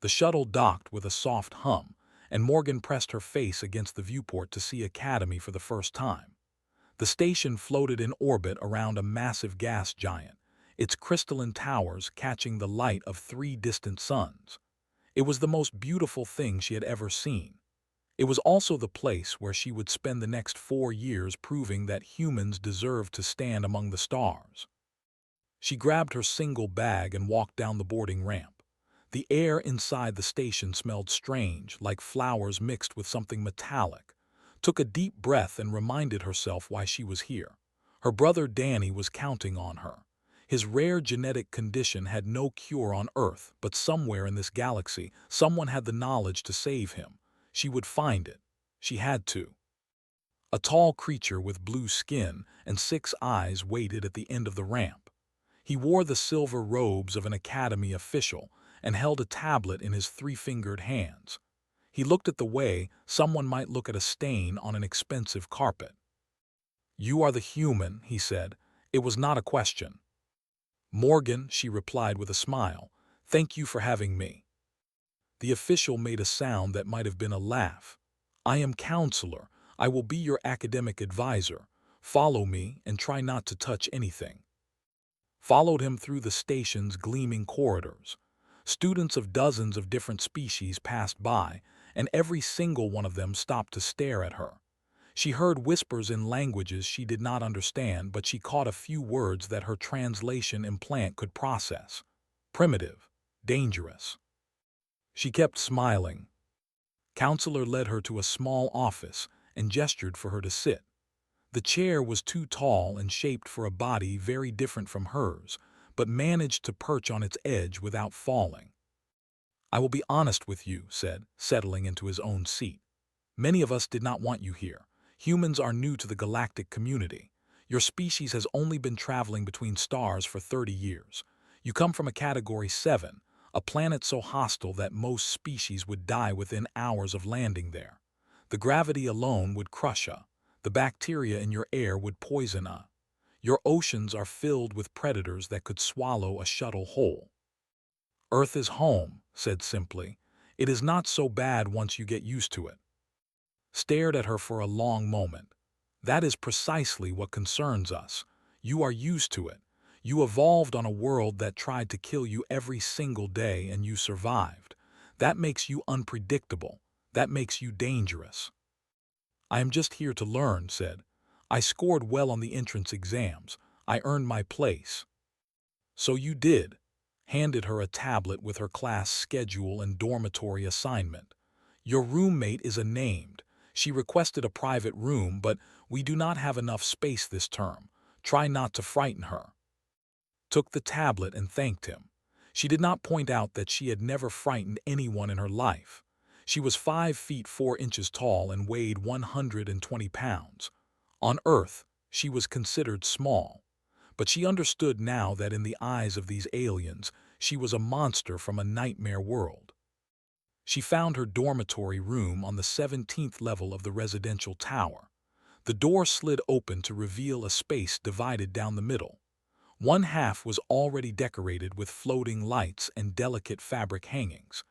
The shuttle docked with a soft hum, and Morgan pressed her face against the viewport to see Academy for the first time. The station floated in orbit around a massive gas giant, its crystalline towers catching the light of 3 distant suns. It was the most beautiful thing she had ever seen. It was also the place where she would spend the next 4 years proving that humans deserved to stand among the stars. She grabbed her single bag and walked down the boarding ramp. The air inside the station smelled strange, like flowers mixed with something metallic. Took a deep breath and reminded herself why she was here. Her brother Danny was counting on her. His rare genetic condition had no cure on Earth, but somewhere in this galaxy, someone had the knowledge to save him. She would find it. She had to. A tall creature with blue skin and 6 eyes waited at the end of the ramp. He wore the silver robes of an academy official and held a tablet in his 3-fingered hands. He looked at the way someone might look at a stain on an expensive carpet. "You are the human," he said. It was not a question. "Morgan," she replied with a smile. "Thank you for having me." The official made a sound that might have been a laugh. "I am counselor. I will be your academic advisor. Follow me and try not to touch anything." Followed him through the station's gleaming corridors. Students of dozens of different species passed by, and every single one of them stopped to stare at her. She heard whispers in languages she did not understand, but she caught a few words that her translation implant could process. Primitive. Dangerous. She kept smiling. Counselor led her to a small office and gestured for her to sit. The chair was too tall and shaped for a body very different from hers, but managed to perch on its edge without falling. "I will be honest with you," said, settling into his own seat. "Many of us did not want you here. Humans are new to the galactic community. Your species has only been traveling between stars for 30 years. You come from a Category 7, a planet so hostile that most species would die within hours of landing there. The gravity alone would crush you. The bacteria in your air would poison you. Your oceans are filled with predators that could swallow a shuttle whole. Earth is home," said simply. "It is not so bad once you get used to it." Stared at her for a long moment. "That is precisely what concerns us. You are used to it. You evolved on a world that tried to kill you every single day and you survived. That makes you unpredictable. That makes you dangerous." "I am just here to learn," said. "I scored well on the entrance exams. I earned my place." "So you did." Handed her a tablet with her class schedule and dormitory assignment. "Your roommate is unnamed. She requested a private room, but we do not have enough space this term. Try not to frighten her." Took the tablet and thanked him. She did not point out that she had never frightened anyone in her life. She was 5 feet 4 inches tall and weighed 120 pounds. On Earth, she was considered small. But she understood now that in the eyes of these aliens, she was a monster from a nightmare world. She found her dormitory room on the 17th level of the residential tower. The door slid open to reveal a space divided down the middle. One half was already decorated with floating lights and delicate fabric hangings.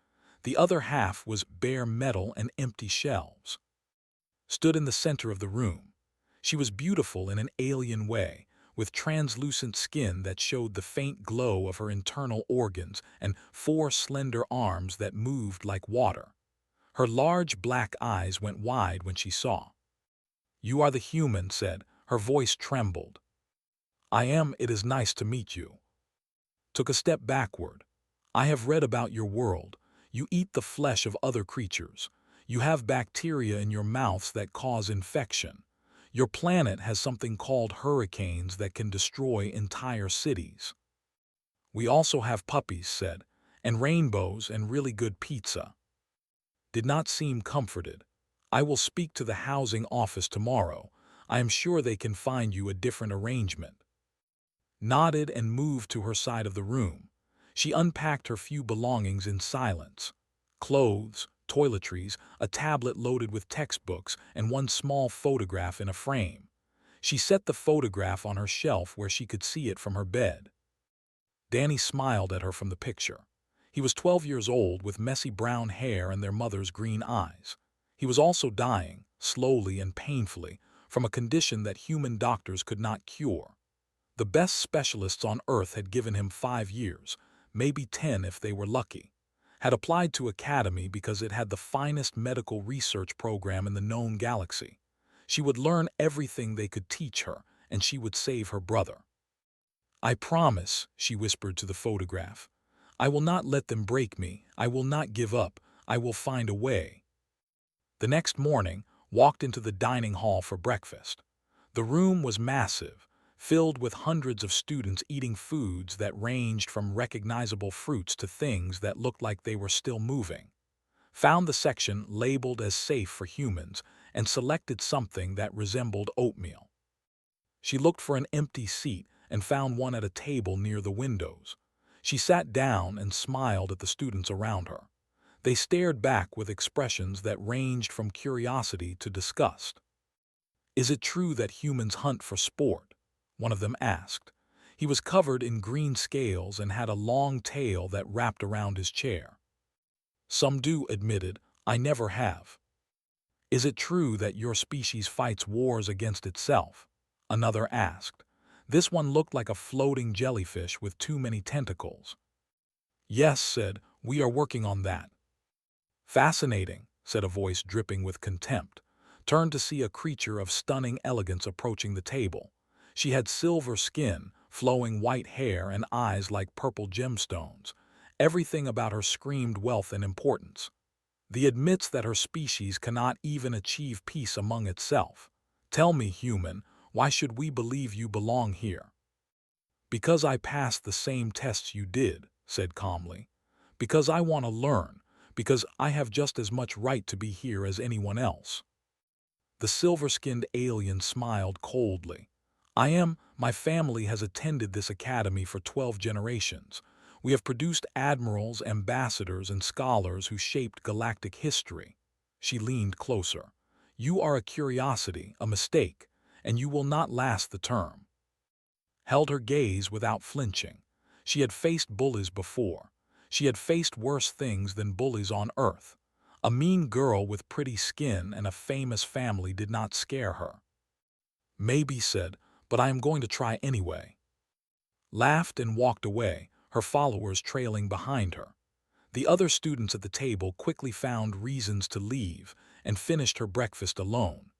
The other half was bare metal and empty shelves. Stood in the center of the room. She was beautiful in an alien way, with translucent skin that showed the faint glow of her internal organs and 4 slender arms that moved like water. Her large black eyes went wide when she saw. "You are the human," said. Her voice trembled. "I am. It is nice to meet you." Took a step backward. "I have read about your world. You eat the flesh of other creatures. You have bacteria in your mouths that cause infection. Your planet has something called hurricanes that can destroy entire cities." "We also have puppies," said, "and rainbows and really good pizza." Did not seem comforted. "I will speak to the housing office tomorrow. I am sure they can find you a different arrangement." Nodded and moved to her side of the room. She unpacked her few belongings in silence. Clothes, toiletries, a tablet loaded with textbooks, and one small photograph in a frame. She set the photograph on her shelf where she could see it from her bed. Danny smiled at her from the picture. He was 12 years old with messy brown hair and their mother's green eyes. He was also dying, slowly and painfully, from a condition that human doctors could not cure. The best specialists on Earth had given him 5 years, maybe 10 if they were lucky, had applied to Academy because it had the finest medical research program in the known galaxy. She would learn everything they could teach her, and she would save her brother. "I promise," she whispered to the photograph. "I will not let them break me. I will not give up. I will find a way." The next morning, walked into the dining hall for breakfast. The room was massive, filled with hundreds of students eating foods that ranged from recognizable fruits to things that looked like they were still moving. Found the section labeled as safe for humans and selected something that resembled oatmeal. She looked for an empty seat and found one at a table near the windows. She sat down and smiled at the students around her. They stared back with expressions that ranged from curiosity to disgust. "Is it true that humans hunt for sport?" one of them asked. He was covered in green scales and had a long tail that wrapped around his chair. "Some do," admitted. "I never have." "Is it true that your species fights wars against itself?" another asked. This one looked like a floating jellyfish with too many tentacles. "Yes," said, "we are working on that." "Fascinating," said a voice dripping with contempt. Turned to see a creature of stunning elegance approaching the table. She had silver skin, flowing white hair, and eyes like purple gemstones. Everything about her screamed wealth and importance. "The admits that her species cannot even achieve peace among itself. Tell me, human, why should we believe you belong here?" "Because I passed the same tests you did," said calmly. "Because I want to learn. Because I have just as much right to be here as anyone else." The silver-skinned alien smiled coldly. My family has attended this academy for 12 generations. We have produced admirals, ambassadors, and scholars who shaped galactic history." She leaned closer. "You are a curiosity, a mistake, and you will not last the term." Held her gaze without flinching. She had faced bullies before. She had faced worse things than bullies on Earth. A mean girl with pretty skin and a famous family did not scare her. "Maybe," said, "but I am going to try anyway." Laughed and walked away, her followers trailing behind her. The other students at the table quickly found reasons to leave and finished her breakfast alone.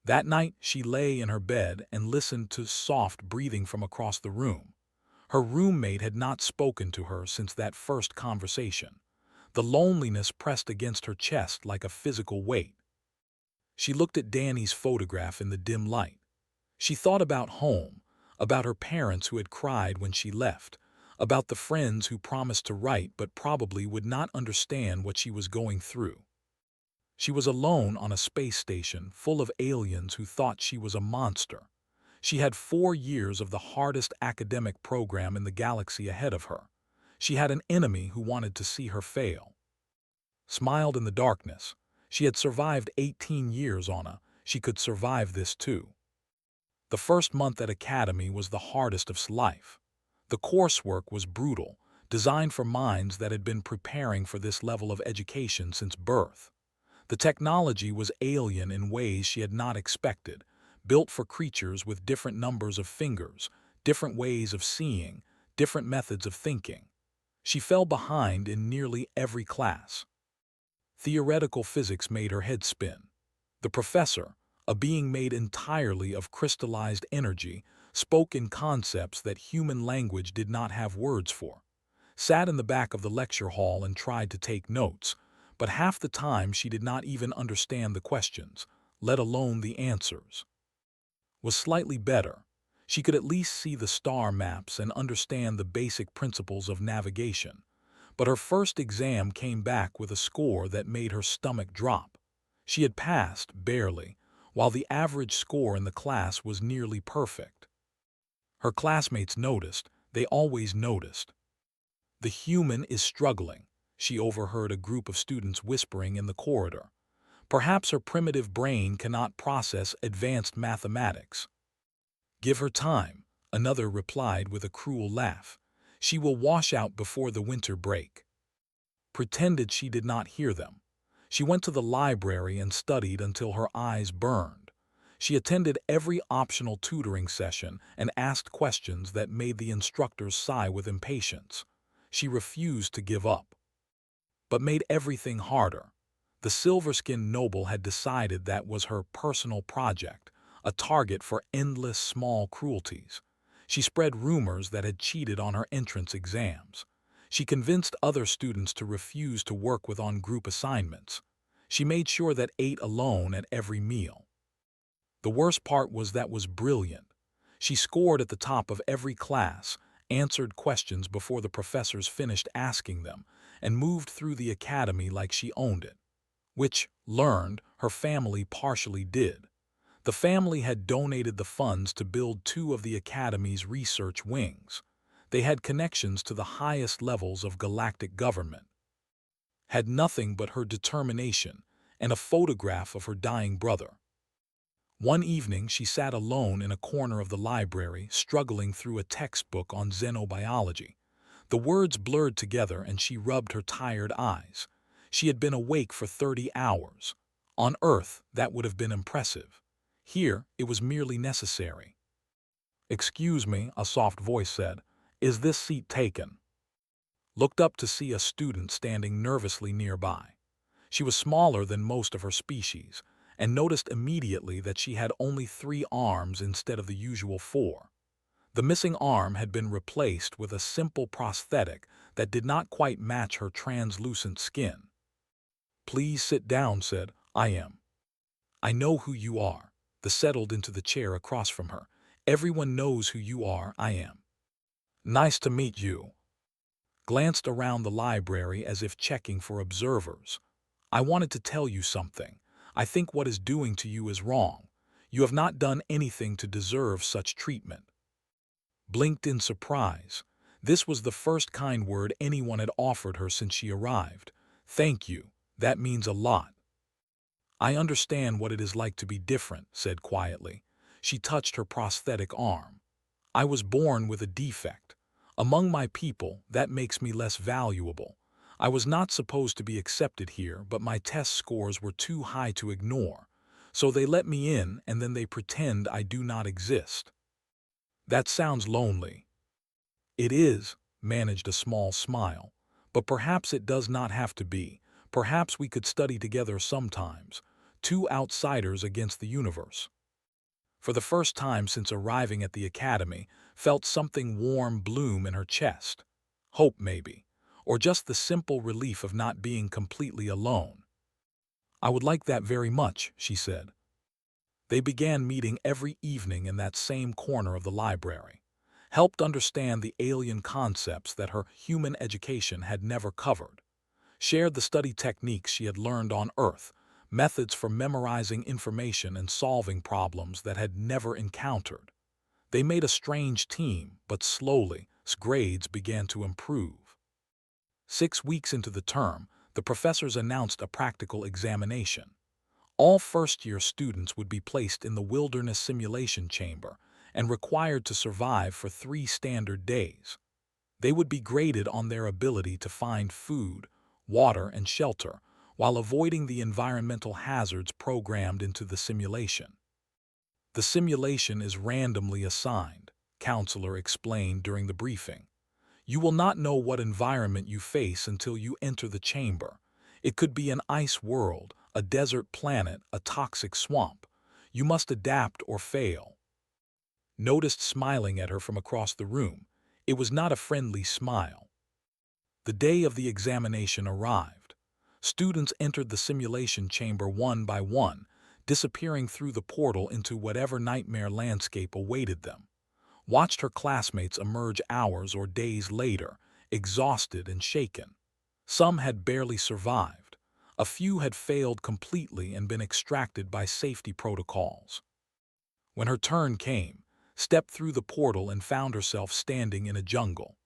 That night she lay in her bed and listened to soft breathing from across the room. Her roommate had not spoken to her since that first conversation. The loneliness pressed against her chest like a physical weight. She looked at Danny's photograph in the dim light. She thought about home, about her parents who had cried when she left, about the friends who promised to write but probably would not understand what she was going through. She was alone on a space station full of aliens who thought she was a monster. She had 4 years of the hardest academic program in the galaxy ahead of her. She had an enemy who wanted to see her fail. Smiled in the darkness. She had survived 18 years on a, she could survive this too. The first month at Academy was the hardest of life. The coursework was brutal, designed for minds that had been preparing for this level of education since birth. The technology was alien in ways she had not expected, built for creatures with different numbers of fingers, different ways of seeing, different methods of thinking. She fell behind in nearly every class. Theoretical physics made her head spin. The professor, a being made entirely of crystallized energy, spoke in concepts that human language did not have words for. Sat in the back of the lecture hall and tried to take notes, but half the time she did not even understand the questions, let alone the answers. Was slightly better. She could at least see the star maps and understand the basic principles of navigation. But her first exam came back with a score that made her stomach drop. She had passed, barely, while the average score in the class was nearly perfect. Her classmates noticed, they always noticed. "The human is struggling," she overheard a group of students whispering in the corridor. "Perhaps her primitive brain cannot process advanced mathematics." "Give her time," another replied with a cruel laugh. "She will wash out before the winter break." pretended she did not hear them. She went to the library and studied until her eyes burned. She attended every optional tutoring session and asked questions that made the instructors sigh with impatience. She refused to give up, but made everything harder. The silver-skinned noble had decided that was her personal project, a target for endless small cruelties. She spread rumors that had cheated on her entrance exams. She convinced other students to refuse to work with on group assignments. She made sure that ate alone at every meal. The worst part was brilliant. She scored at the top of every class, answered questions before the professors finished asking them, and moved through the academy like she owned it. Which, learned, her family partially did. The family had donated the funds to build two of the academy's research wings. They had connections to the highest levels of galactic government. Had nothing but her determination and a photograph of her dying brother. One evening she sat alone in a corner of the library, struggling through a textbook on xenobiology. The words blurred together and she rubbed her tired eyes. She had been awake for 30 hours. On Earth, that would have been impressive. Here, it was merely necessary. "Excuse me," a soft voice said. "Is this seat taken?" Looked up to see a student standing nervously nearby. She was smaller than most of her species, and noticed immediately that she had only 3 arms instead of the usual 4. The missing arm had been replaced with a simple prosthetic that did not quite match her translucent skin. "Please sit down," said I know who you are." The settled into the chair across from her. "Everyone knows who you are, I am." "Nice to meet you." Glanced around the library as if checking for observers. "I wanted to tell you something. I think what is doing to you is wrong. You have not done anything to deserve such treatment." Blinked in surprise. This was the first kind word anyone had offered her since she arrived. "Thank you. That means a lot." "I understand what it is like to be different," said quietly. She touched her prosthetic arm. "I was born with a defect. Among my people, that makes me less valuable. I was not supposed to be accepted here, but my test scores were too high to ignore. So they let me in and then they pretend I do not exist." "That sounds lonely." "It is," managed a small smile. "But perhaps it does not have to be. Perhaps we could study together sometimes. 2 outsiders against the universe." For the first time since arriving at the academy, felt something warm bloom in her chest. Hope, maybe. Or just the simple relief of not being completely alone. "I would like that very much," she said. They began meeting every evening in that same corner of the library. Helped understand the alien concepts that her human education had never covered. Shared the study techniques she had learned on Earth, methods for memorizing information and solving problems that had never encountered. They made a strange team, but slowly, grades began to improve. 6 weeks into the term, the professors announced a practical examination. All first-year students would be placed in the wilderness simulation chamber and required to survive for 3 standard days. They would be graded on their ability to find food, water, and shelter, while avoiding the environmental hazards programmed into the simulation. "The simulation is randomly assigned," counselor explained during the briefing. "You will not know what environment you face until you enter the chamber. It could be an ice world, a desert planet, a toxic swamp. You must adapt or fail." Noticed smiling at her from across the room. It was not a friendly smile. The day of the examination arrived. Students entered the simulation chamber one by one, disappearing through the portal into whatever nightmare landscape awaited them. Watched her classmates emerge hours or days later, exhausted and shaken. Some had barely survived. A few had failed completely and been extracted by safety protocols. When her turn came, stepped through the portal and found herself standing in a jungle.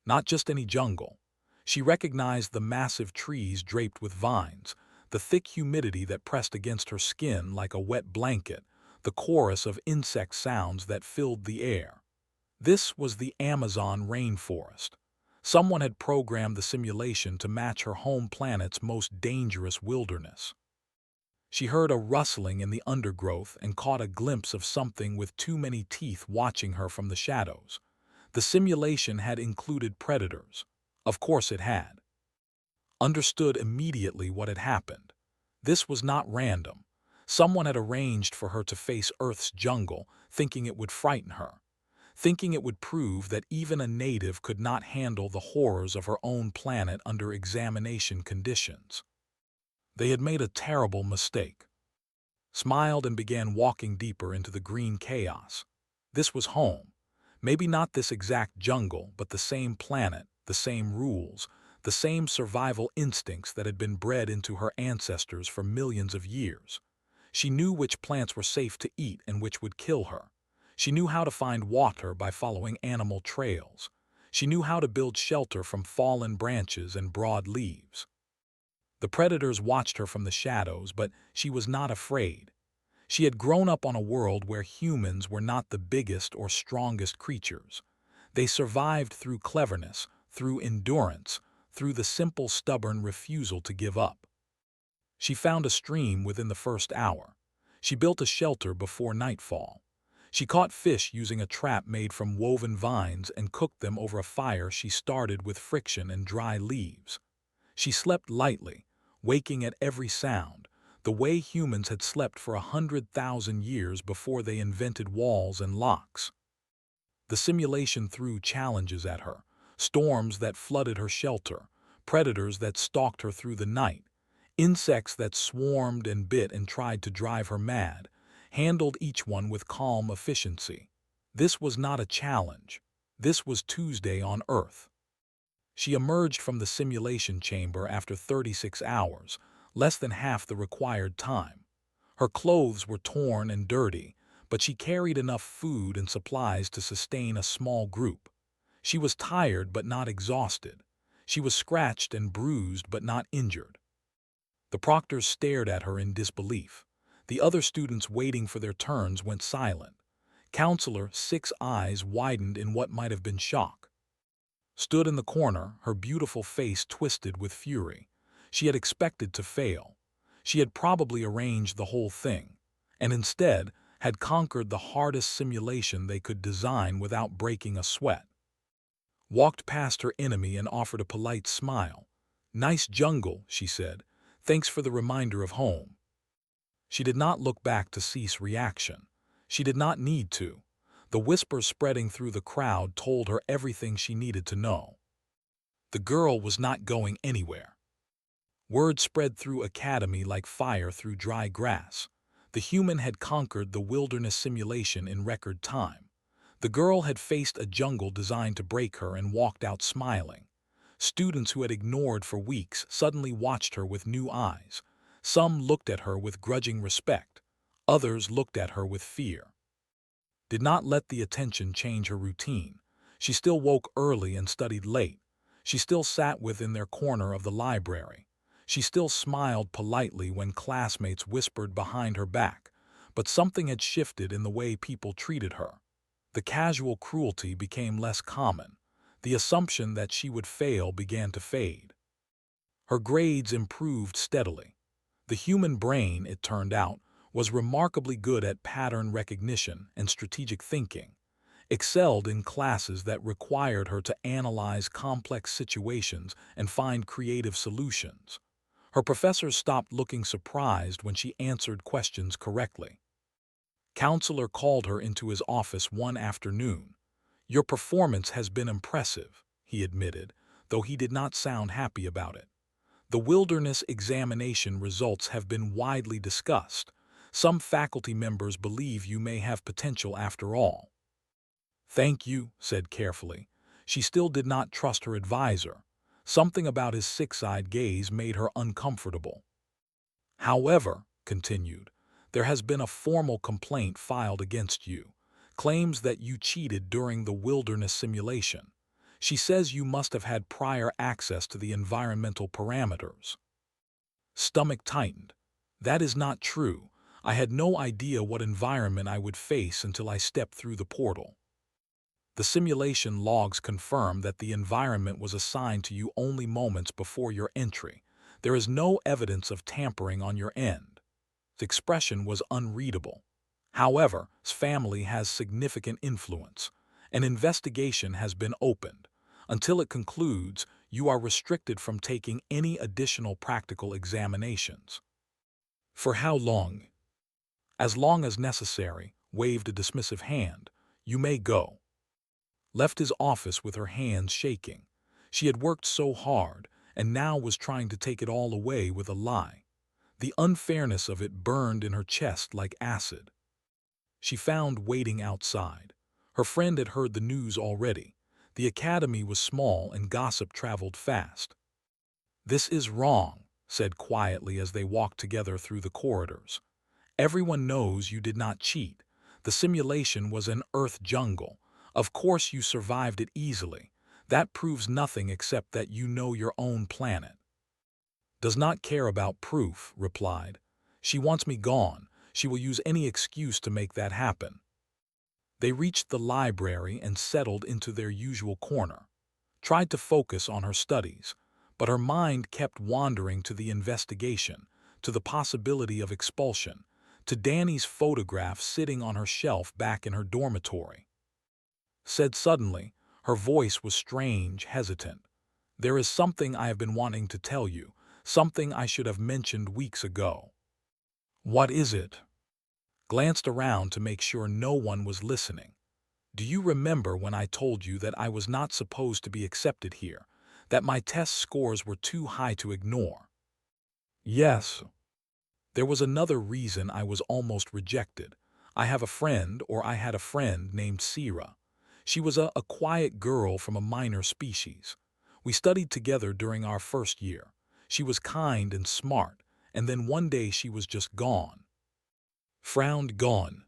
Not just any jungle. She recognized the massive trees draped with vines, the thick humidity that pressed against her skin like a wet blanket, the chorus of insect sounds that filled the air. This was the Amazon rainforest. Someone had programmed the simulation to match her home planet's most dangerous wilderness. She heard a rustling in the undergrowth and caught a glimpse of something with too many teeth watching her from the shadows. The simulation had included predators. Of course it had. Understood immediately what had happened. This was not random. Someone had arranged for her to face Earth's jungle, thinking it would frighten her, thinking it would prove that even a native could not handle the horrors of her own planet under examination conditions. They had made a terrible mistake. Smiled and began walking deeper into the green chaos. This was home. Maybe not this exact jungle, but the same planet, the same rules, the same survival instincts that had been bred into her ancestors for millions of years. She knew which plants were safe to eat and which would kill her. She knew how to find water by following animal trails. She knew how to build shelter from fallen branches and broad leaves. The predators watched her from the shadows, but she was not afraid. She had grown up on a world where humans were not the biggest or strongest creatures. They survived through cleverness, through endurance, through the simple stubborn refusal to give up. She found a stream within the first hour. She built a shelter before nightfall. She caught fish using a trap made from woven vines and cooked them over a fire she started with friction and dry leaves. She slept lightly, waking at every sound, the way humans had slept for 100,000 years before they invented walls and locks. The simulation threw challenges at her, storms that flooded her shelter, predators that stalked her through the night, insects that swarmed and bit and tried to drive her mad, handled each one with calm efficiency. This was not a challenge. This was Tuesday on Earth. She emerged from the simulation chamber after 36 hours, less than half the required time. Her clothes were torn and dirty, but she carried enough food and supplies to sustain a small group. She was tired but not exhausted. She was scratched and bruised but not injured. The proctors stared at her in disbelief. The other students waiting for their turns went silent. Counselor Six's eyes widened in what might have been shock. Stood in the corner, her beautiful face twisted with fury. She had expected to fail. She had probably arranged the whole thing, and instead had conquered the hardest simulation they could design without breaking a sweat. Walked past her enemy and offered a polite smile. "Nice jungle," she said. "Thanks for the reminder of home." She did not look back to cease reaction. She did not need to. The whispers spreading through the crowd told her everything she needed to know. The girl was not going anywhere. Word spread through Academy like fire through dry grass. The human had conquered the wilderness simulation in record time. The girl had faced a jungle designed to break her and walked out smiling. Students who had ignored for weeks suddenly watched her with new eyes. Some looked at her with grudging respect. Others looked at her with fear. Did not let the attention change her routine. She still woke early and studied late. She still sat within their corner of the library. She still smiled politely when classmates whispered behind her back, but something had shifted in the way people treated her. The casual cruelty became less common. The assumption that she would fail began to fade. Her grades improved steadily. The human brain, it turned out, was remarkably good at pattern recognition and strategic thinking, excelled in classes that required her to analyze complex situations and find creative solutions. Her professors stopped looking surprised when she answered questions correctly. Counselor called her into his office one afternoon. "Your performance has been impressive," he admitted, though he did not sound happy about it. "The wilderness examination results have been widely discussed. Some faculty members believe you may have potential after all." "Thank you," said carefully. She still did not trust her advisor. Something about his six-eyed gaze made her uncomfortable. "However," continued, "there has been a formal complaint filed against you. Claims that you cheated during the wilderness simulation. She says you must have had prior access to the environmental parameters." Stomach tightened. "That is not true. I had no idea what environment I would face until I stepped through the portal." The simulation logs confirm that the environment was assigned to you only moments before your entry. There is no evidence of tampering on your end. The expression was unreadable. However, his family has significant influence. An investigation has been opened. Until it concludes, you are restricted from taking any additional practical examinations. For how long? As long as necessary, waved a dismissive hand. You may go. Left his office with her hands shaking. She had worked so hard, and now was trying to take it all away with a lie. The unfairness of it burned in her chest like acid. She found waiting outside. Her friend had heard the news already. The academy was small and gossip traveled fast. "This is wrong," said quietly as they walked together through the corridors. "Everyone knows you did not cheat. The simulation was an Earth jungle. Of course you survived it easily. That proves nothing except that you know your own planet." "Does not care about proof," replied. "She wants me gone. She will use any excuse to make that happen." They reached the library and settled into their usual corner. Tried to focus on her studies, but her mind kept wandering to the investigation, to the possibility of expulsion, to Danny's photograph sitting on her shelf back in her dormitory. Said suddenly, her voice was strange, hesitant. "There is something I have been wanting to tell you, something I should have mentioned weeks ago." "What is it?" Glanced around to make sure no one was listening. "Do you remember when I told you that I was not supposed to be accepted here, that my test scores were too high to ignore?" "Yes." "There was another reason I was almost rejected. I had a friend named Sira. She was a quiet girl from a minor species. We studied together during our first year. She was kind and smart, and then one day she was just gone." Frowned. "Gone?"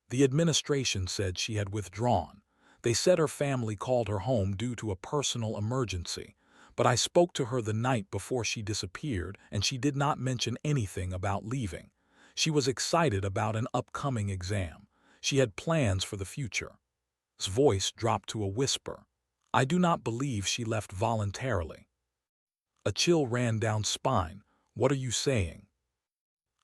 "The administration said she had withdrawn. They said her family called her home due to a personal emergency, but I spoke to her the night before she disappeared and she did not mention anything about leaving. She was excited about an upcoming exam. She had plans for the future." His voice dropped to a whisper. "I do not believe she left voluntarily." A chill ran down spine. "What are you saying?"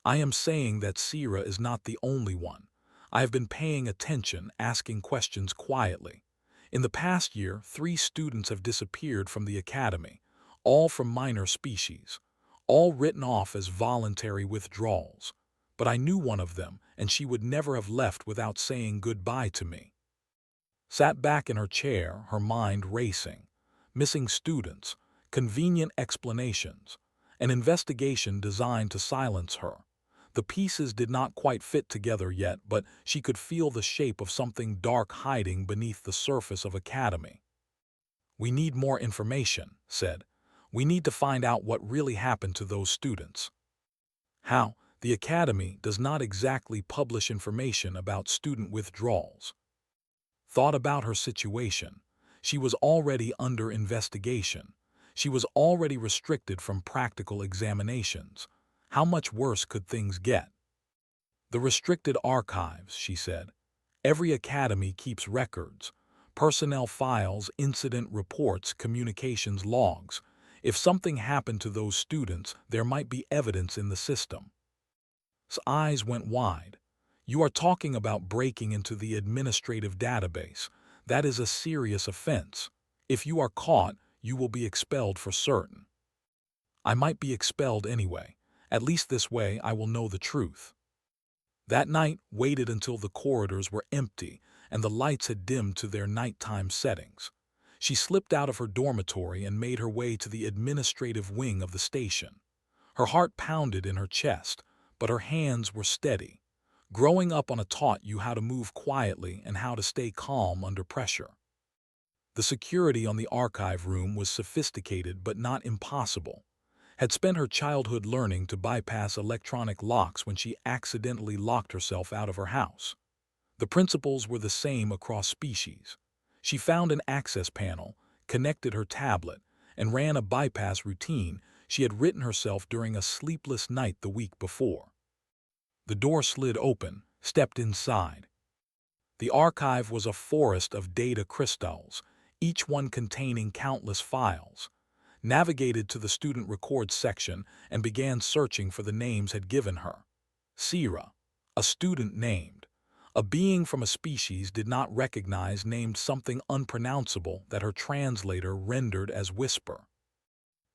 "I am saying that Sira is not the only one. I have been paying attention, asking questions quietly. In the past year, 3 students have disappeared from the academy, all from minor species, all written off as voluntary withdrawals. But I knew one of them, and she would never have left without saying goodbye to me." Sat back in her chair, her mind racing. Missing students, convenient explanations, an investigation designed to silence her. The pieces did not quite fit together yet, but she could feel the shape of something dark hiding beneath the surface of Academy. "We need more information," said. "We need to find out what really happened to those students." "How?" "The Academy does not exactly publish information about student withdrawals." Thought about her situation. She was already under investigation. She was already restricted from practical examinations. How much worse could things get? "The restricted archives," she said. "Every academy keeps records. Personnel files, incident reports, communications logs. If something happened to those students, there might be evidence in the system." His eyes went wide. "You are talking about breaking into the administrative database. That is a serious offense. If you are caught, you will be expelled for certain." "I might be expelled anyway. At least this way I will know the truth." That night waited until the corridors were empty and the lights had dimmed to their nighttime settings. She slipped out of her dormitory and made her way to the administrative wing of the station. Her heart pounded in her chest, but her hands were steady. Growing up on a taught you how to move quietly and how to stay calm under pressure. The security on the archive room was sophisticated but not impossible. Had spent her childhood learning to bypass electronic locks when she accidentally locked herself out of her house. The principles were the same across species. She found an access panel, connected her tablet, and ran a bypass routine she had written herself during a sleepless night the week before. The door slid open, stepped inside. The archive was a forest of data crystals, each one containing countless files. Navigated to the student records section and began searching for the names had given her. Sira, a student named. A being from a species did not recognize named something unpronounceable that her translator rendered as whisper.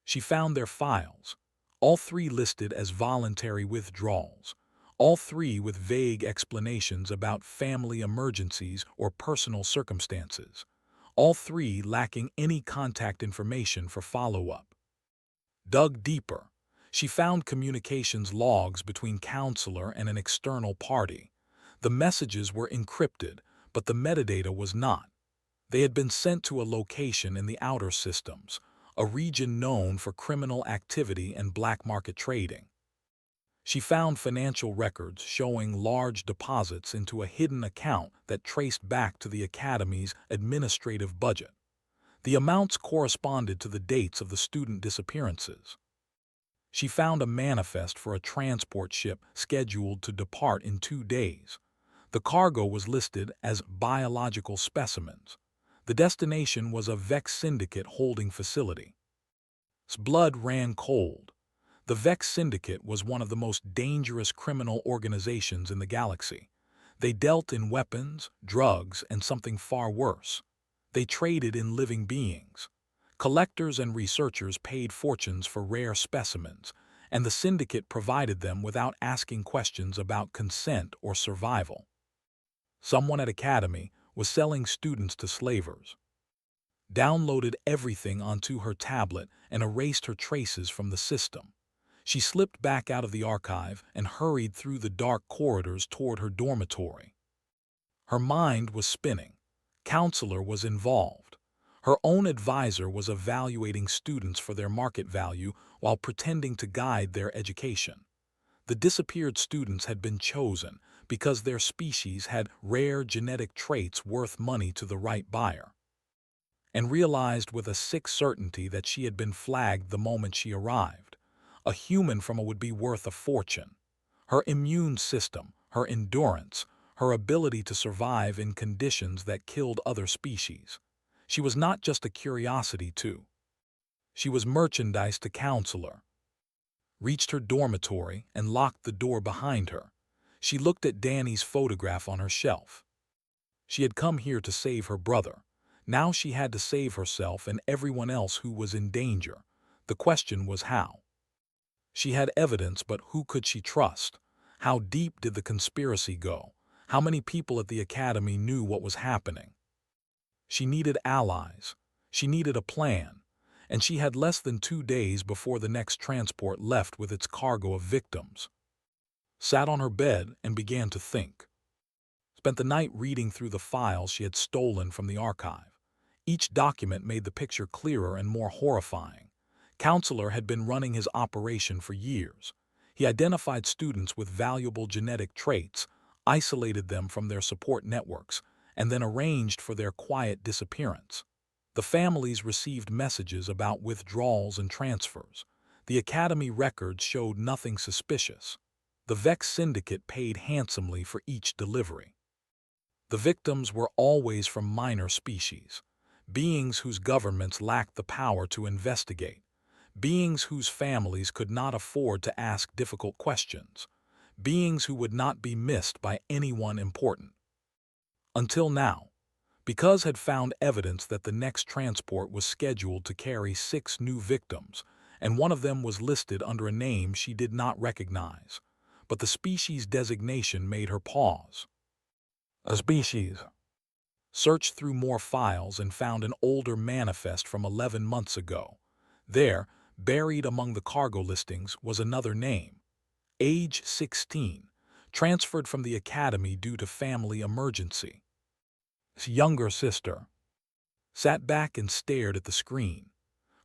She found their files, all three listed as voluntary withdrawals, all three with vague explanations about family emergencies or personal circumstances, all three lacking any contact information for follow-up. Dug deeper, she found communications logs between counselor and an external party. The messages were encrypted, but the metadata was not. They had been sent to a location in the outer systems, a region known for criminal activity and black market trading. She found financial records showing large deposits into a hidden account that traced back to the Academy's administrative budget. The amounts corresponded to the dates of the student disappearances. She found a manifest for a transport ship scheduled to depart in 2 days. The cargo was listed as biological specimens. The destination was a Vex Syndicate holding facility. Blood ran cold. The Vex Syndicate was one of the most dangerous criminal organizations in the galaxy. They dealt in weapons, drugs, and something far worse. They traded in living beings. Collectors and researchers paid fortunes for rare specimens, and the Syndicate provided them without asking questions about consent or survival. Someone at Academy was selling students to slavers. Downloaded everything onto her tablet and erased her traces from the system. She slipped back out of the archive and hurried through the dark corridors toward her dormitory. Her mind was spinning. Counselor was involved. Her own advisor was evaluating students for their market value while pretending to guide their education. The disappeared students had been chosen because their species had rare genetic traits worth money to the right buyer, and realized with a sick certainty that she had been flagged the moment she arrived. A human from a would be worth a fortune. Her immune system, her endurance, her ability to survive in conditions that killed other species. She was not just a curiosity, too. She was merchandise to Counselor. Reached her dormitory and locked the door behind her. She looked at Danny's photograph on her shelf. She had come here to save her brother. Now she had to save herself and everyone else who was in danger. The question was how. She had evidence, but who could she trust? How deep did the conspiracy go? How many people at the Academy knew what was happening? She needed allies. She needed a plan. And she had less than 2 days before the next transport left with its cargo of victims. Sat on her bed and began to think. Spent the night reading through the files she had stolen from the archive. Each document made the picture clearer and more horrifying. Counselor had been running his operation for years. He identified students with valuable genetic traits, isolated them from their support networks, and then arranged for their quiet disappearance. The families received messages about withdrawals and transfers. The Academy records showed nothing suspicious. The Vex Syndicate paid handsomely for each delivery. The victims were always from minor species, beings whose governments lacked the power to investigate, beings whose families could not afford to ask difficult questions, beings who would not be missed by anyone important. Until now, because had found evidence that the next transport was scheduled to carry 6 new victims, and one of them was listed under a name she did not recognize. But the species designation made her pause. A species. Searched through more files and found an older manifest from 11 months ago. There, buried among the cargo listings, was another name. Age 16, transferred from the Academy due to family emergency. His younger sister sat back and stared at the screen.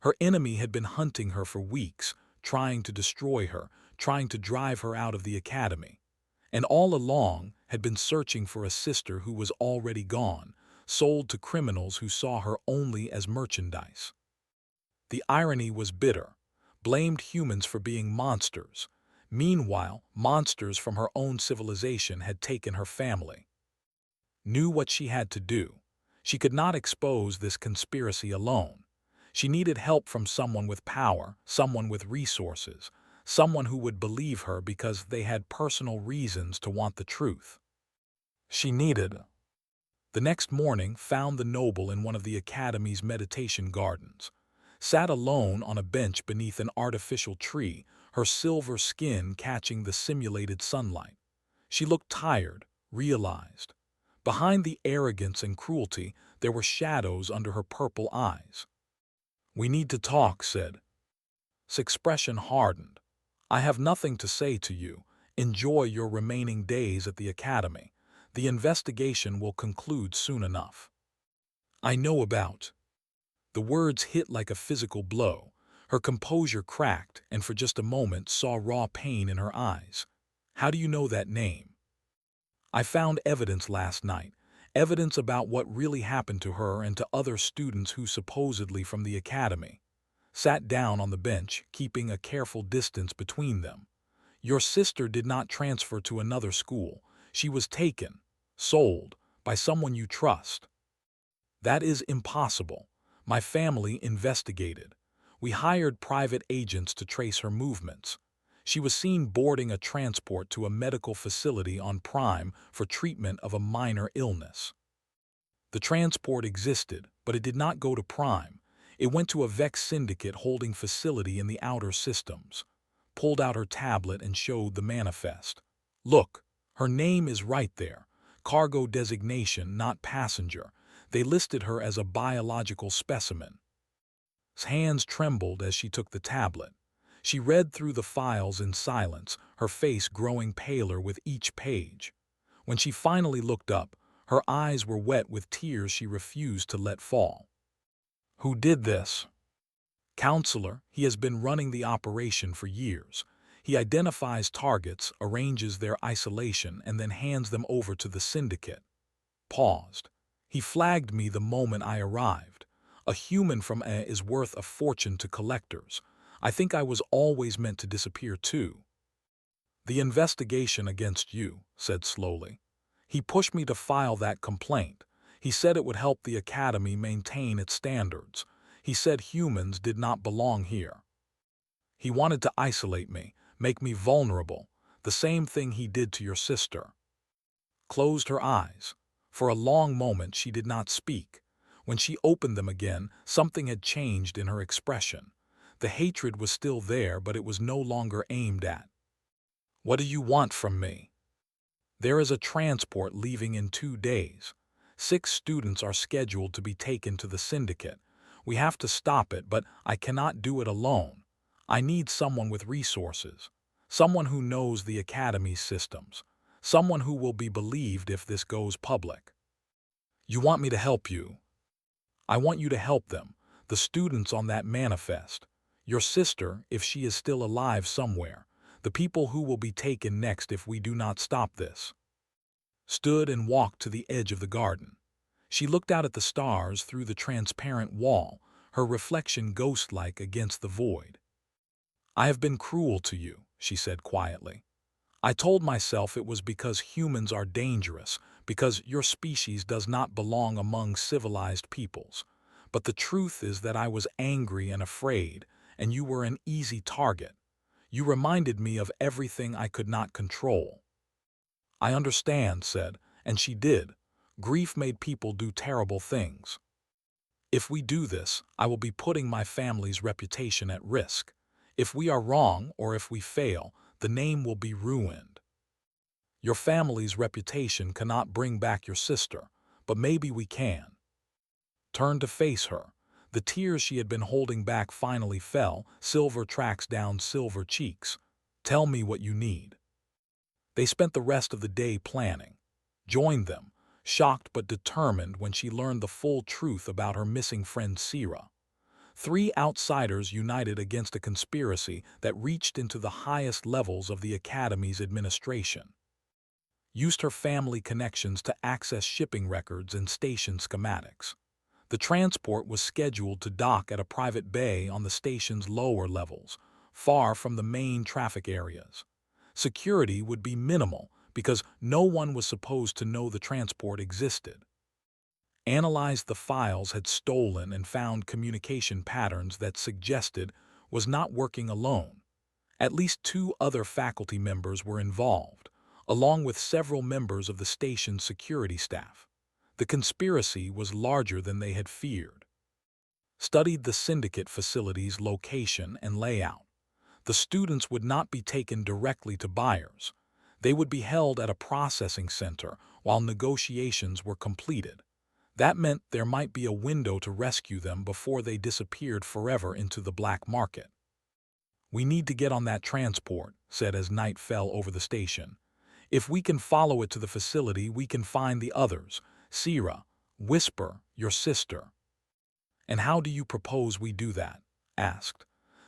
Her enemy had been hunting her for weeks, trying to destroy her, trying to drive her out of the Academy. And all along had been searching for a sister who was already gone, sold to criminals who saw her only as merchandise. The irony was bitter. Blamed humans for being monsters. Meanwhile, monsters from her own civilization had taken her family. knew what she had to do. She could not expose this conspiracy alone. She needed help from someone with power, someone with resources, someone who would believe her because they had personal reasons to want the truth. She needed. The next morning found the noble in one of the Academy's meditation gardens. Sat alone on a bench beneath an artificial tree, her silver skin catching the simulated sunlight. She looked tired, realized. Behind the arrogance and cruelty, there were shadows under her purple eyes. "We need to talk," said. His expression hardened. "I have nothing to say to you. Enjoy your remaining days at the Academy. The investigation will conclude soon enough." "I know about." The words hit like a physical blow. Her composure cracked, and for just a moment saw raw pain in her eyes. "How do you know that name?" "I found evidence last night. Evidence about what really happened to her and to other students who supposedly from the Academy." Sat down on the bench, keeping a careful distance between them. "Your sister did not transfer to another school. She was taken, sold, by someone you trust." "That is impossible. My family investigated. We hired private agents to trace her movements. She was seen boarding a transport to a medical facility on Prime for treatment of a minor illness. The transport existed, but it did not go to Prime. It went to a Vex syndicate holding facility in the outer systems." Pulled out her tablet and showed the manifest. "Look, her name is right there. Cargo designation, not passenger. They listed her as a biological specimen." His hands trembled as she took the tablet. She read through the files in silence, her face growing paler with each page. When she finally looked up, her eyes were wet with tears she refused to let fall. "Who did this?" "Counselor. He has been running the operation for years. He identifies targets, arranges their isolation, and then hands them over to the syndicate." Paused. "He flagged me the moment I arrived. A human from A is worth a fortune to collectors. I think I was always meant to disappear too." "The investigation against you," said slowly. "He pushed me to file that complaint. He said it would help the Academy maintain its standards. He said humans did not belong here. He wanted to isolate me, make me vulnerable, the same thing he did to your sister." Closed her eyes. For a long moment she did not speak. When she opened them again, something had changed in her expression. The hatred was still there, but it was no longer aimed at. "What do you want from me?" "There is a transport leaving in 2 days. 6 students are scheduled to be taken to the syndicate. We have to stop it, but I cannot do it alone. I need someone with resources, someone who knows the Academy's systems, someone who will be believed if this goes public." "You want me to help you?" "I want you to help them, the students on that manifest. Your sister, if she is still alive somewhere, the people who will be taken next if we do not stop this." Stood and walked to the edge of the garden. She looked out at the stars through the transparent wall, her reflection ghost-like against the void. "I have been cruel to you," she said quietly. "I told myself it was because humans are dangerous, because your species does not belong among civilized peoples. But the truth is that I was angry and afraid, and you were an easy target. You reminded me of everything I could not control." "I understand," said, and she did. "Grief made people do terrible things. If we do this, I will be putting my family's reputation at risk. If we are wrong or if we fail, the name will be ruined. Your family's reputation cannot bring back your sister, but maybe we can." Turned to face her. The tears she had been holding back finally fell, silver tracks down silver cheeks. "Tell me what you need." They spent the rest of the day planning. Joined them, shocked but determined when she learned the full truth about her missing friend Sira. 3 outsiders united against a conspiracy that reached into the highest levels of the Academy's administration. Used her family connections to access shipping records and station schematics. The transport was scheduled to dock at a private bay on the station's lower levels, far from the main traffic areas. Security would be minimal because no one was supposed to know the transport existed. Analyzed the files had stolen and found communication patterns that suggested was not working alone. At least 2 other faculty members were involved, along with several members of the station's security staff. The conspiracy was larger than they had feared. Studied the syndicate facility's location and layout. The students would not be taken directly to buyers. They would be held at a processing center while negotiations were completed. That meant there might be a window to rescue them before they disappeared forever into the black market. "We need to get on that transport," said as night fell over the station. "If we can follow it to the facility, we can find the others. Sierra, whisper, your sister." "And how do you propose we do that?" asked.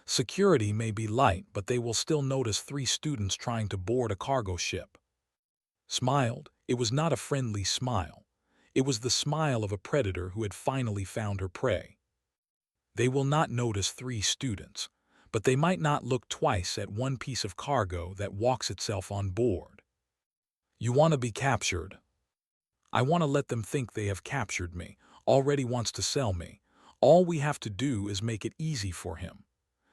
"Security may be light, but they will still notice 3 students trying to board a cargo ship." Smiled. It was not a friendly smile. It was the smile of a predator who had finally found her prey. "They will not notice 3 students, but they might not look twice at one piece of cargo that walks itself on board." "You want to be captured?" "I want to let them think they have captured me, already wants to sell me. All we have to do is make it easy for him."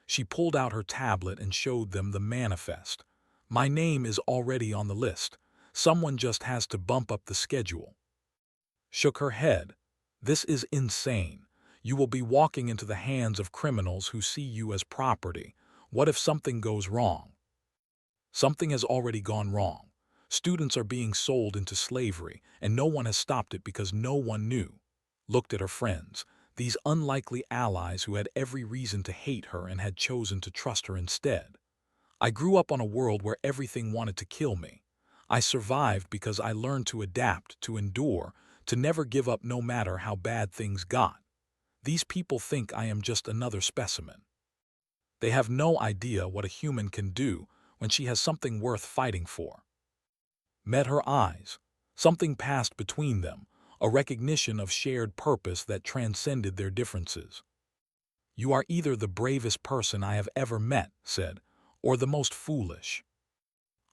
She pulled out her tablet and showed them the manifest. "My name is already on the list. Someone just has to bump up the schedule." Shook her head. "This is insane. You will be walking into the hands of criminals who see you as property. What if something goes wrong?" "Something has already gone wrong. Students are being sold into slavery, and no one has stopped it because no one knew." Looked at her friends, these unlikely allies who had every reason to hate her and had chosen to trust her instead. "I grew up on a world where everything wanted to kill me. I survived because I learned to adapt, to endure, to never give up no matter how bad things got. These people think I am just another specimen. They have no idea what a human can do when she has something worth fighting for." Met her eyes. Something passed between them, a recognition of shared purpose that transcended their differences. "You are either the bravest person I have ever met," said, "or the most foolish.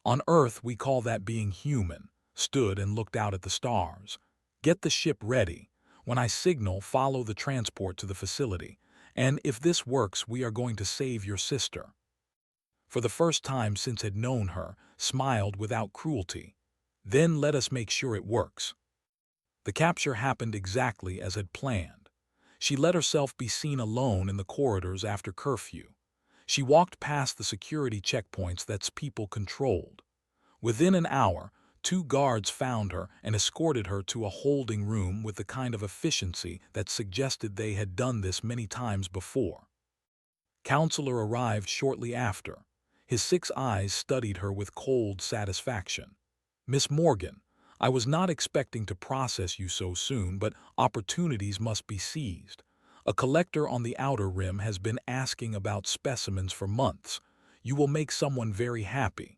On Earth we call that being human." Stood and looked out at the stars. "Get the ship ready. When I signal, follow the transport to the facility. And if this works, we are going to save your sister." For the first time since had known her, smiled without cruelty. "Then let us make sure it works." The capture happened exactly as had planned. She let herself be seen alone in the corridors after curfew. She walked past the security checkpoints that's people controlled. Within an hour, 2 guards found her and escorted her to a holding room with the kind of efficiency that suggested they had done this many times before. Counselor arrived shortly after. His 6 eyes studied her with cold satisfaction. "Miss Morgan, I was not expecting to process you so soon, but opportunities must be seized. A collector on the Outer Rim has been asking about specimens for months. You will make someone very happy."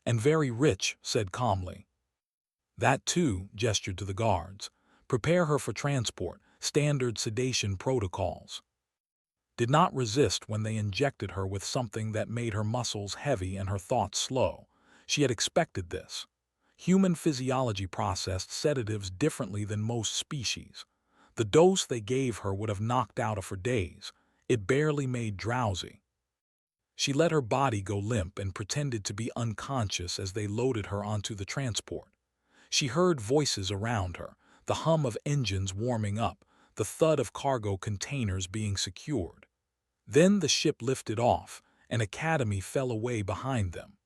"And very rich," said calmly. "That too," gestured to the guards. "Prepare her for transport, standard sedation protocols." Did not resist when they injected her with something that made her muscles heavy and her thoughts slow. She had expected this. Human physiology processed sedatives differently than most species. The dose they gave her would have knocked out her for days. It barely made drowsy. She let her body go limp and pretended to be unconscious as they loaded her onto the transport. She heard voices around her, the hum of engines warming up, the thud of cargo containers being secured. Then the ship lifted off, and Academy fell away behind them.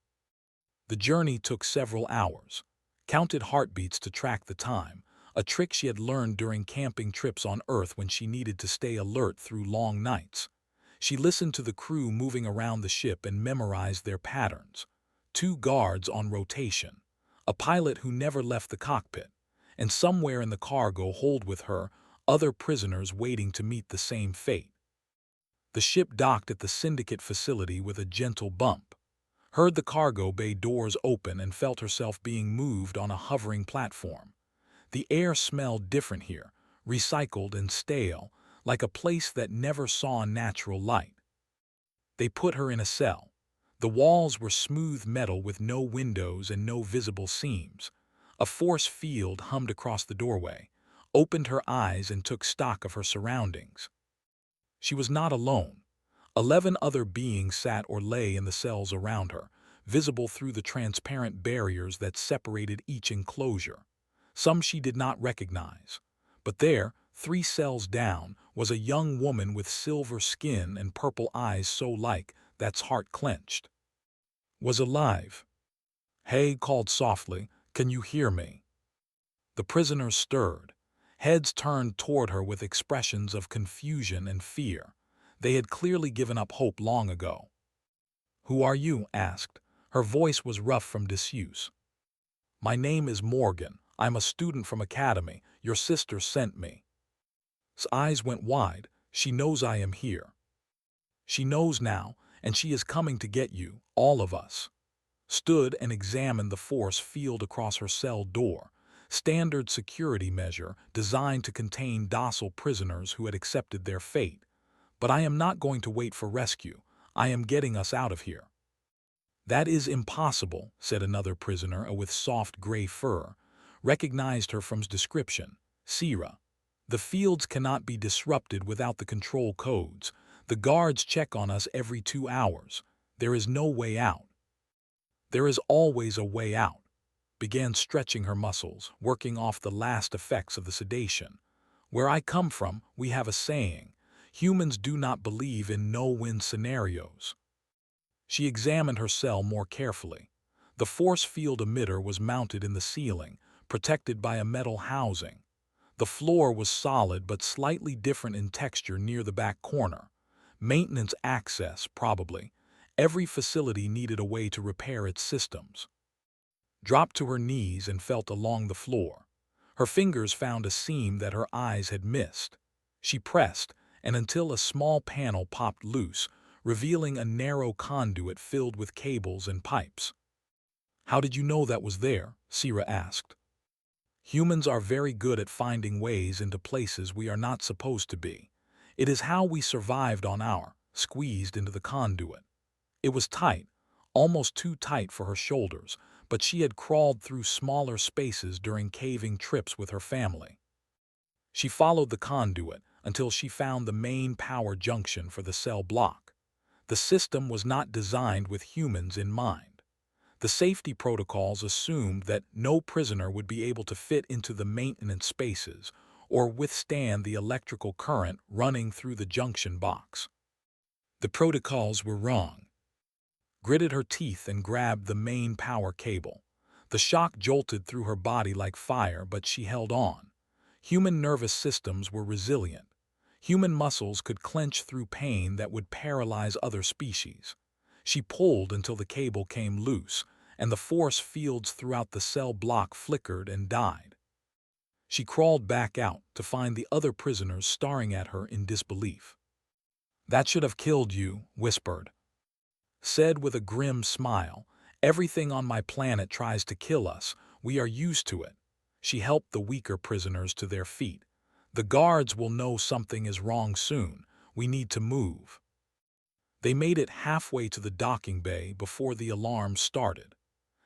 The journey took several hours. Counted heartbeats to track the time, a trick she had learned during camping trips on Earth when she needed to stay alert through long nights. She listened to the crew moving around the ship and memorized their patterns. 2 guards on rotation, a pilot who never left the cockpit, and somewhere in the cargo hold with her, other prisoners waiting to meet the same fate. The ship docked at the syndicate facility with a gentle bump. Heard the cargo bay doors open and felt herself being moved on a hovering platform. The air smelled different here, recycled and stale, like a place that never saw natural light. They put her in a cell. The walls were smooth metal with no windows and no visible seams. A force field hummed across the doorway, opened her eyes and took stock of her surroundings. She was not alone. 11 other beings sat or lay in the cells around her, visible through the transparent barriers that separated each enclosure. Some she did not recognize. But there, 3 cells down, was a young woman with silver skin and purple eyes so like that's heart clenched. Was alive. "Hey," called softly, "can you hear me?" The prisoners stirred. Heads turned toward her with expressions of confusion and fear. They had clearly given up hope long ago. "Who are you?" asked. Her voice was rough from disuse. "My name is Morgan. I'm a student from Academy. Your sister sent me." His eyes went wide. "She knows I am here. She knows now, and she is coming to get you, all of us." Stood and examined the force field across her cell door. Standard security measure designed to contain docile prisoners who had accepted their fate. "But I am not going to wait for rescue. I am getting us out of here." "That is impossible," said another prisoner with soft gray fur. Recognized her from description. "Sira. The fields cannot be disrupted without the control codes. The guards check on us every 2 hours. There is no way out." "There is always a way out." Began stretching her muscles, working off the last effects of the sedation. "Where I come from, we have a saying. Humans do not believe in no-win scenarios." She examined her cell more carefully. The force field emitter was mounted in the ceiling, protected by a metal housing. The floor was solid but slightly different in texture near the back corner. Maintenance access, probably. Every facility needed a way to repair its systems. Dropped to her knees and felt along the floor. Her fingers found a seam that her eyes had missed. She pressed, and until a small panel popped loose, revealing a narrow conduit filled with cables and pipes. "How did you know that was there?" Sira asked. "Humans are very good at finding ways into places we are not supposed to be. It is how we survived on our, squeezed into the conduit." It was tight, almost too tight for her shoulders, but she had crawled through smaller spaces during caving trips with her family. She followed the conduit until she found the main power junction for the cell block. The system was not designed with humans in mind. The safety protocols assumed that no prisoner would be able to fit into the maintenance spaces or withstand the electrical current running through the junction box. The protocols were wrong. Gritted her teeth and grabbed the main power cable. The shock jolted through her body like fire, but she held on. Human nervous systems were resilient. Human muscles could clench through pain that would paralyze other species. She pulled until the cable came loose, and the force fields throughout the cell block flickered and died. She crawled back out to find the other prisoners staring at her in disbelief. "That should have killed you," whispered. Said with a grim smile, "Everything on my planet tries to kill us. We are used to it." She helped the weaker prisoners to their feet. "The guards will know something is wrong soon. We need to move." They made it halfway to the docking bay before the alarm started.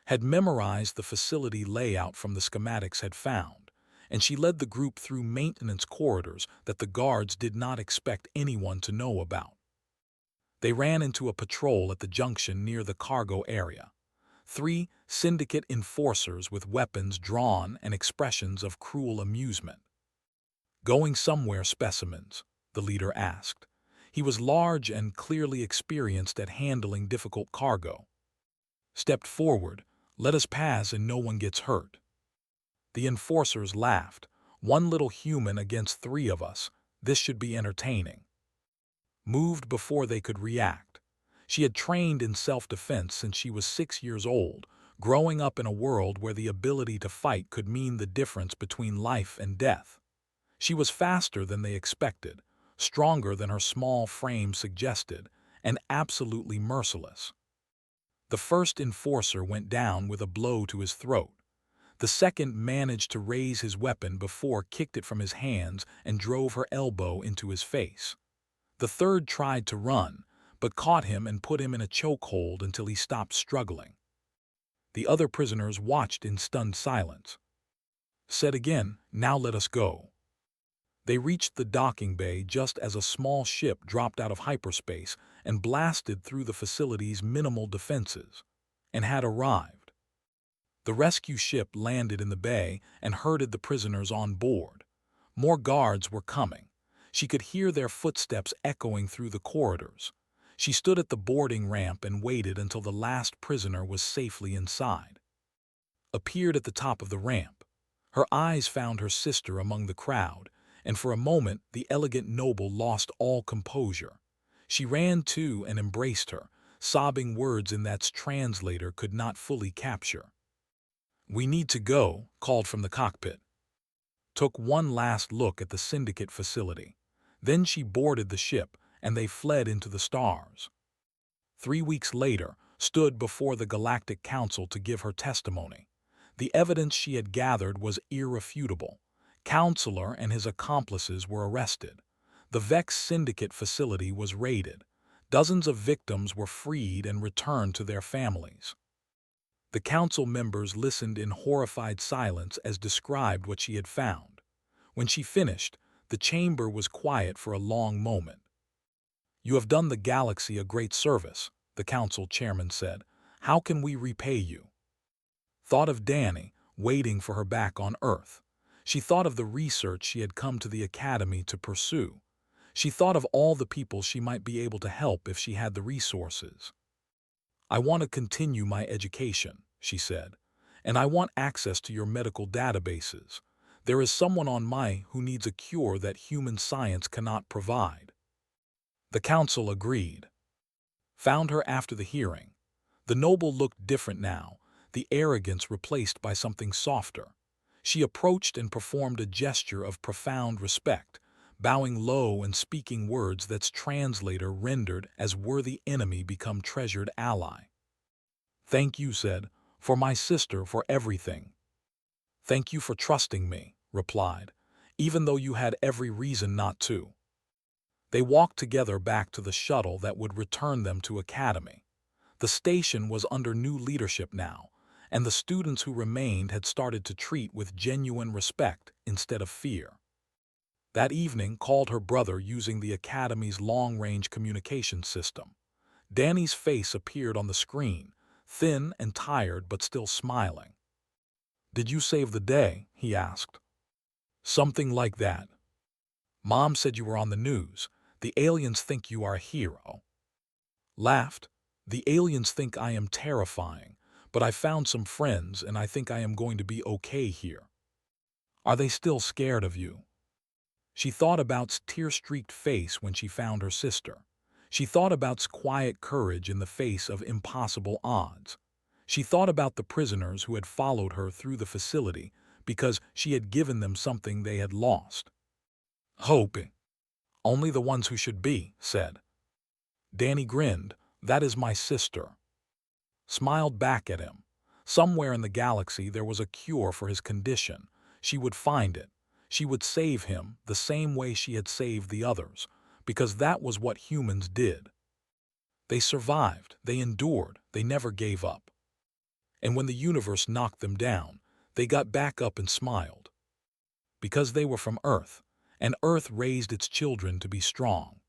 Had memorized the facility layout from the schematics had found, and she led the group through maintenance corridors that the guards did not expect anyone to know about. They ran into a patrol at the junction near the cargo area. 3 syndicate enforcers with weapons drawn and expressions of cruel amusement. "Going somewhere, specimens?" the leader asked. He was large and clearly experienced at handling difficult cargo. Stepped forward, "Let us pass and no one gets hurt." The enforcers laughed. "One little human against 3 of us. This should be entertaining." Moved before they could react. She had trained in self-defense since she was 6 years old, growing up in a world where the ability to fight could mean the difference between life and death. She was faster than they expected, stronger than her small frame suggested, and absolutely merciless. The first enforcer went down with a blow to his throat. The second managed to raise his weapon before kicked it from his hands and drove her elbow into his face. The third tried to run, but caught him and put him in a chokehold until he stopped struggling. The other prisoners watched in stunned silence. Said again, "Now let us go." They reached the docking bay just as a small ship dropped out of hyperspace and blasted through the facility's minimal defenses, and had arrived. The rescue ship landed in the bay and herded the prisoners on board. More guards were coming. She could hear their footsteps echoing through the corridors. She stood at the boarding ramp and waited until the last prisoner was safely inside. Appeared at the top of the ramp. Her eyes found her sister among the crowd, and for a moment the elegant noble lost all composure. She ran to and embraced her, sobbing words in that translator could not fully capture. "We need to go," called from the cockpit. Took one last look at the Syndicate facility. Then she boarded the ship, and they fled into the stars. 3 weeks later, stood before the Galactic Council to give her testimony. The evidence she had gathered was irrefutable. Counselor and his accomplices were arrested. The Vex Syndicate facility was raided. Dozens of victims were freed and returned to their families. The council members listened in horrified silence as described what she had found. When she finished, the chamber was quiet for a long moment. "You have done the galaxy a great service," the council chairman said. "How can we repay you?" Thought of Danny, waiting for her back on Earth. She thought of the research she had come to the academy to pursue. She thought of all the people she might be able to help if she had the resources. "I want to continue my education," she said, "and I want access to your medical databases. There is someone on my who needs a cure that human science cannot provide." The council agreed. Found her after the hearing. The noble looked different now, the arrogance replaced by something softer. She approached and performed a gesture of profound respect, bowing low and speaking words that's translator rendered as worthy enemy become treasured ally. "Thank you," said, "for my sister, for everything." "Thank you for trusting me," replied, "even though you had every reason not to." They walked together back to the shuttle that would return them to Academy. The station was under new leadership now, and the students who remained had started to treat with genuine respect instead of fear. That evening called her brother using the Academy's long-range communication system. Danny's face appeared on the screen, thin and tired but still smiling. "Did you save the day?" he asked. "Something like that. Mom said you were on the news. The aliens think you are a hero." Laughed. "The aliens think I am terrifying, but I found some friends and I think I am going to be okay here." "Are they still scared of you?" She thought about's tear-streaked face when she found her sister. She thought about's quiet courage in the face of impossible odds. She thought about the prisoners who had followed her through the facility because she had given them something they had lost. "Hope. Only the ones who should be," said. Danny grinned. "That is my sister." Smiled back at him. Somewhere in the galaxy there was a cure for his condition. She would find it. She would save him the same way she had saved the others, because that was what humans did. They survived, they endured, they never gave up. And when the universe knocked them down, they got back up and smiled. Because they were from Earth, and Earth raised its children to be strong.